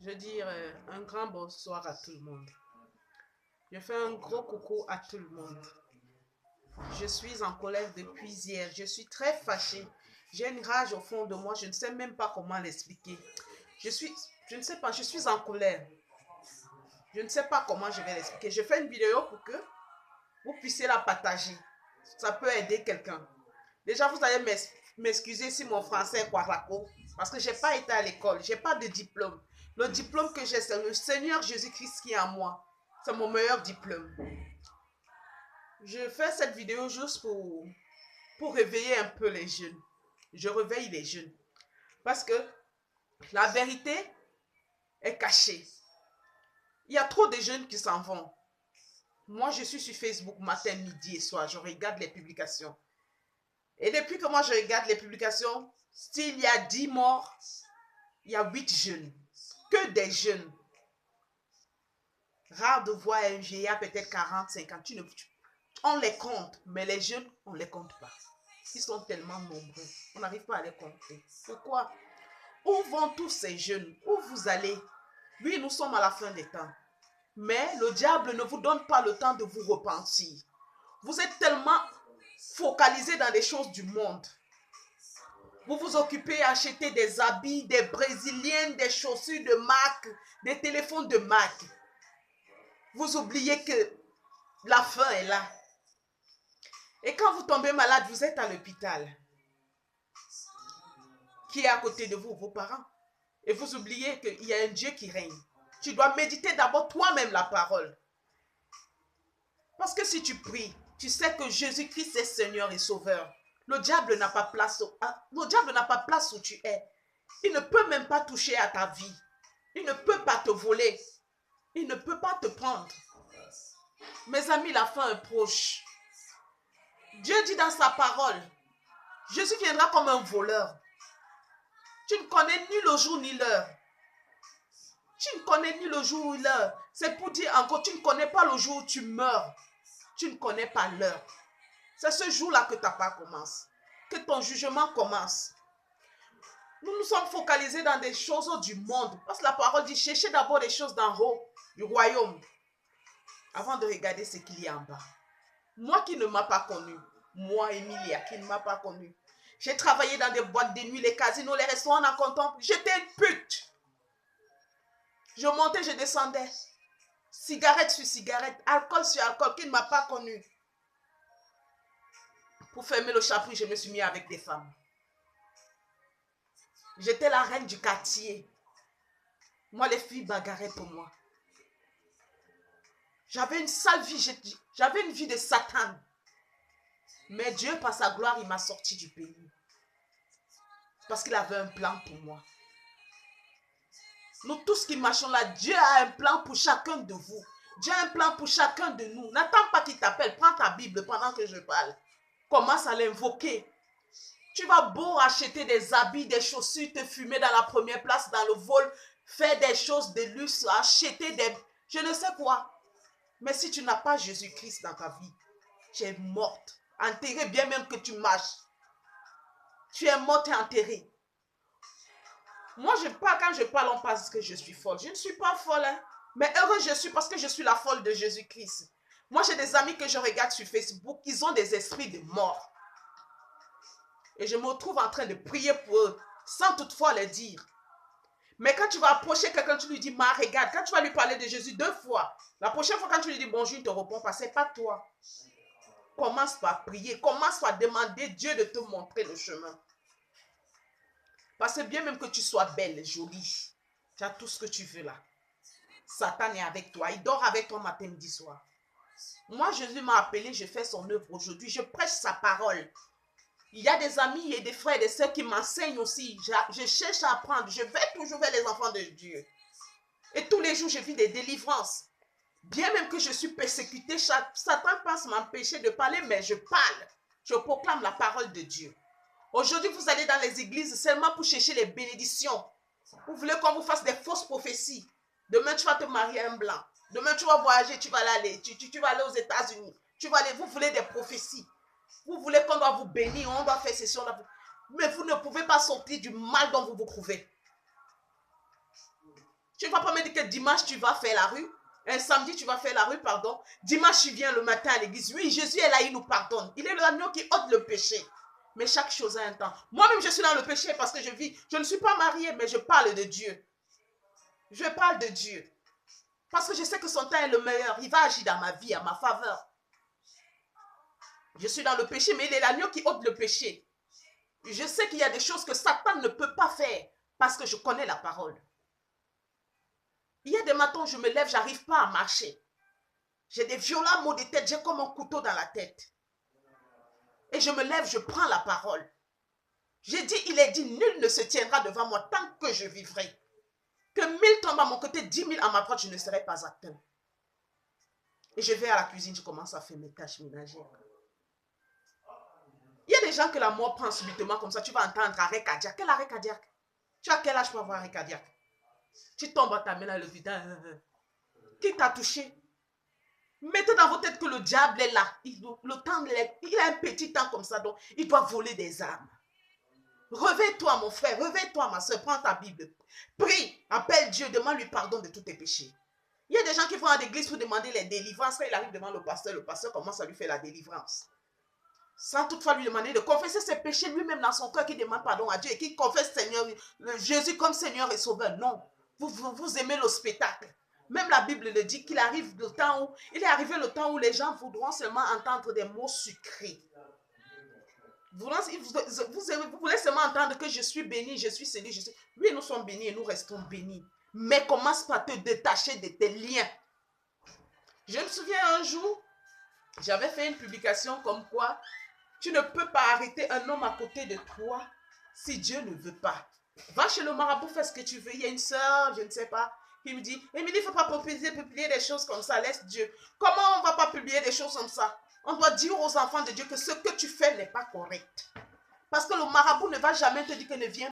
Je veux dire un grand bonsoir à tout le monde. Je fais un gros coucou à tout le monde. Je suis en colère depuis hier. Je suis très fâchée. J'ai une rage au fond de moi. Je ne sais même pas comment l'expliquer. Je ne sais pas, je suis en colère. Je ne sais pas comment je vais l'expliquer. Je fais une vidéo pour que vous puissiez la partager. Ça peut aider quelqu'un. Déjà, vous allez m'excuser si mon français est quaraco, parce que je n'ai pas été à l'école. Je n'ai pas de diplôme. Le diplôme que j'ai, c'est le Seigneur Jésus-Christ qui est en moi. C'est mon meilleur diplôme. Je fais cette vidéo juste pour réveiller un peu les jeunes. Je réveille les jeunes. Parce que la vérité est cachée. Il y a trop de jeunes qui s'en vont. Moi, je suis sur Facebook matin, midi et soir. Je regarde les publications. Et depuis que moi, je regarde les publications, s'il y a 10 morts, il y a 8 jeunes. Que des jeunes. Rare de voir un vieillard peut-être 40, 50. On les compte, mais les jeunes, on ne les compte pas. Ils sont tellement nombreux. On n'arrive pas à les compter. Pourquoi? Où vont tous ces jeunes? Où vous allez? Oui, nous sommes à la fin des temps. Mais le diable ne vous donne pas le temps de vous repentir. Vous êtes tellement focalisé dans les choses du monde. Vous vous occupez à acheter des habits, des brésiliennes, des chaussures de marque, des téléphones de marque. Vous oubliez que la fin est là. Et quand vous tombez malade, vous êtes à l'hôpital. Qui est à côté de vous? Vos parents. Et vous oubliez qu'il y a un Dieu qui règne. Tu dois méditer d'abord toi-même la parole. Parce que si tu pries, tu sais que Jésus-Christ est Seigneur et Sauveur. Le diable n'a pas place où tu es. Il ne peut même pas toucher à ta vie. Il ne peut pas te voler. Il ne peut pas te prendre. Mes amis, la fin est proche. Dieu dit dans sa parole, Jésus viendra comme un voleur. Tu ne connais ni le jour ni l'heure. Tu ne connais ni le jour ni l'heure. C'est pour dire encore, tu ne connais pas le jour où tu meurs. Tu ne connais pas l'heure. C'est ce jour-là que ta part commence. Que ton jugement commence. Nous nous sommes focalisés dans des choses du monde. Parce que la parole dit, cherchez d'abord les choses d'en haut, du royaume, avant de regarder ce qu'il y a en bas. Moi qui ne m'a pas connu, moi Emilia qui ne m'a pas connu, j'ai travaillé dans des boîtes de nuit, les casinos, les restaurants en contemple. J'étais une pute. Je montais, je descendais. Cigarette sur cigarette, alcool sur alcool, qui ne m'a pas connu. Pour fermer le chapitre, je me suis mis avec des femmes. J'étais la reine du quartier. Moi, les filles bagarraient pour moi. J'avais une sale vie, j'avais une vie de Satan. Mais Dieu, par sa gloire, il m'a sorti du pays. Parce qu'il avait un plan pour moi. Nous tous qui marchons là, Dieu a un plan pour chacun de vous. Dieu a un plan pour chacun de nous. N'attends pas qu'il t'appelle. Prends ta Bible pendant que je parle. Commence à l'invoquer. Tu vas beau acheter des habits, des chaussures, te fumer dans la première place, dans le vol, faire des choses de luxe, acheter des... Je ne sais quoi. Mais si tu n'as pas Jésus-Christ dans ta vie, tu es morte. Enterrée bien même que tu marches. Tu es morte et enterrée. Moi, quand je parle, on pense que je suis folle. Je ne suis pas folle, hein? Mais heureuse je suis parce que je suis la folle de Jésus-Christ. Moi, j'ai des amis que je regarde sur Facebook, ils ont des esprits de mort. Et je me retrouve en train de prier pour eux, sans toutefois le dire. Mais quand tu vas approcher quelqu'un, tu lui dis, ma regarde, quand tu vas lui parler de Jésus 2 fois, la prochaine fois quand tu lui dis bonjour, il ne te répond pas, ce n'est pas toi. Commence par prier, commence par demander Dieu de te montrer le chemin. Parce que bien même que tu sois belle, jolie, tu as tout ce que tu veux là. Satan est avec toi, il dort avec toi matin, midi, soir. Moi, Jésus m'a appelé, je fais son œuvre aujourd'hui, je prêche sa parole. Il y a des amis et des frères et des sœurs qui m'enseignent aussi. Je cherche à apprendre, je vais toujours vers les enfants de Dieu. Et tous les jours, je vis des délivrances. Bien même que je suis persécutée, Satan pense m'empêcher de parler, mais je parle. Je proclame la parole de Dieu. Aujourd'hui, vous allez dans les églises seulement pour chercher les bénédictions. Vous voulez qu'on vous fasse des fausses prophéties. Demain, tu vas te marier à un blanc. Demain, tu vas voyager, tu vas aller. Tu vas aller aux États-Unis. Vous voulez des prophéties. Vous voulez qu'on doit vous bénir, on doit faire ceci, mais vous ne pouvez pas sortir du mal dont vous vous trouvez. Tu ne vas pas me dire que dimanche, tu vas faire la rue. Un samedi, tu vas faire la rue, pardon. Dimanche, tu viens le matin à l'église. Oui, Jésus est là, il nous pardonne. Il est l'agneau qui ôte le péché. Mais chaque chose a un temps. Moi-même, je suis dans le péché parce que je vis. Je ne suis pas mariée, mais je parle de Dieu. Je parle de Dieu. Parce que je sais que son temps est le meilleur. Il va agir dans ma vie, à ma faveur. Je suis dans le péché, mais il est l'agneau qui ôte le péché. Je sais qu'il y a des choses que Satan ne peut pas faire parce que je connais la parole. Il y a des matins où je me lève, je n'arrive pas à marcher. J'ai des violents maux de tête, j'ai comme un couteau dans la tête. Et je me lève, je prends la parole. J'ai dit, il est dit, nul ne se tiendra devant moi tant que je vivrai. Que 1000 tombent à mon côté, 10 000 à ma droite, je ne serai pas atteint. Et je vais à la cuisine, je commence à faire mes tâches ménagères. Il y a des gens que la mort prend subitement comme ça, tu vas entendre arrêt cardiaque. Quel arrêt cardiaque? Tu as quel âge pour avoir arrêt cardiaque? Tu tombes à ta main dans le vide. Qui t'a touché? Mettez dans votre tête que le diable est là. Il a un petit temps comme ça, donc il doit voler des âmes. Réveille-toi, mon frère, réveille-toi, ma soeur, prends ta Bible. Prie, appelle Dieu, demande-lui pardon de tous tes péchés. Il y a des gens qui vont à l'église pour demander les délivrances. Quand il arrive devant le pasteur commence à lui faire la délivrance. Sans toutefois lui demander de confesser ses péchés lui-même dans son cœur, qui demande pardon à Dieu et qui confesse Seigneur, Jésus comme Seigneur et Sauveur. Non, vous aimez le spectacle. Même la Bible le dit qu'il arrive le temps où, il est arrivé le temps où les gens voudront seulement entendre des mots sucrés. Vous voulez seulement entendre que je suis béni, je suis séduit, Oui, nous sommes bénis et nous restons bénis. Mais commence par te détacher de tes liens. Je me souviens un jour, j'avais fait une publication comme quoi tu ne peux pas arrêter un homme à côté de toi si Dieu ne veut pas. Va chez le marabout, fais ce que tu veux. Il y a une soeur, je ne sais pas, qui me dit, Émilie, il ne faut pas publier des choses comme ça, laisse Dieu. Comment on ne va pas publier des choses comme ça? On doit dire aux enfants de Dieu que ce que tu fais n'est pas correct. Parce que le marabout ne va jamais te dire que ne viens